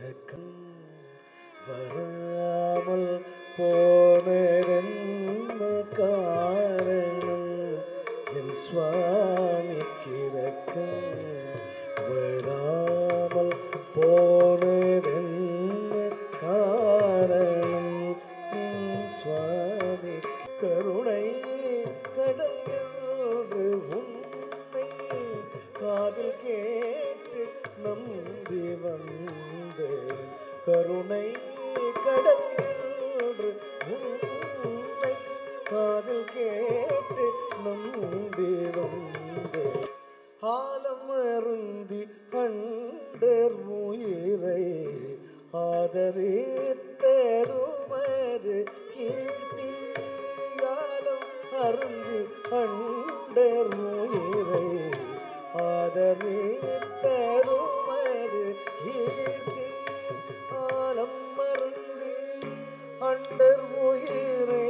இரக்கம் வராமல் போனதென்ன காரணம் என் சுவாமிக்கு இரக்கம் வராமல் போனதென்ன காரணம் என் சுவாமி கருணை கடல் உன்னை காதில் கேட்டு நம்பி வந்தேன் கருணை கடல் உன்னை காதில் கேட்டு நம்பி வந்தேன் ஆலம் அருந்தி அண்டர் உயிரை ஆதரித்தருமது கீர்த்தி ஆலம் அருந்தி அண்டர் உயிரை ஆதரித்தருமது கீர்த்தி ஆலம் அருந்தி அண்டர் உயிரை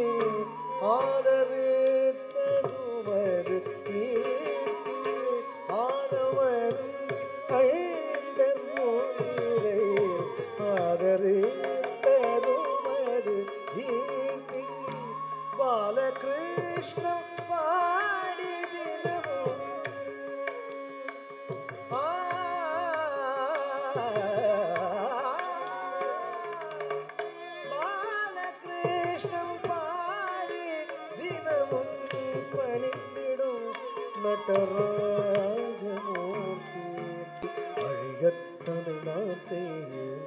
ஆதரித்தருமது கீர்த்தி ஆலம் அருந்தி அண்டர் உயிரை ஆதரித்தருமது கீர்த்தி பாலகிருஷ்ண பாடி தினமும் பாலகிருஷ்ணன் பாடி தினமும் பணிந்திடும் நடராஜமூர்த்தி அழகத்தனை நான் செய்கிறேன்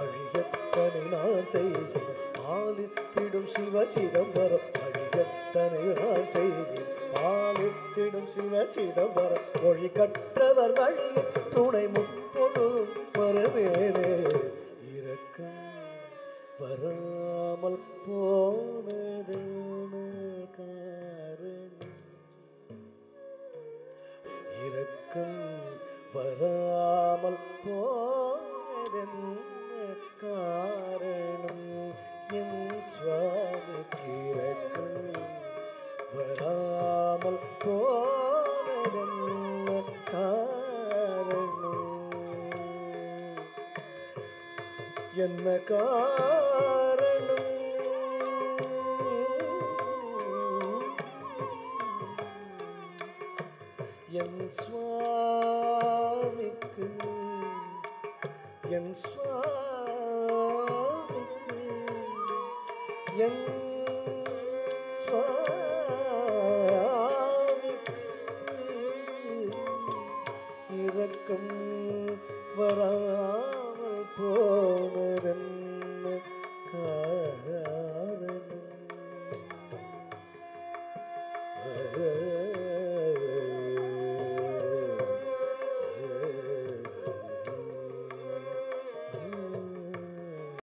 அழகத்தனை நான் செய்கிறேன் ஆலித்திடும் சிவ சிதம்பரம் அழகத்தனை நான் செய்கிறேன் ஆலித்திடும் சிவ சிதம்பரம் மொழி கற்றவர் வழியில் துணை முப்பொழுதும் மறவேனே இரக்கம் வராமல் போனதென்ன காரணம் இரக்கம் வராமல் போனதென்ன காரணம் என் சுவாமிக்கு இரக்கம் வராமல் போனதென்ன காரணம் என்ன காரணம் என் சுவாமிக்கு என் சுவாமிக்கு என் சுவாமிக்கு இரக்கம் வராமல் போனதென்ன காரணம்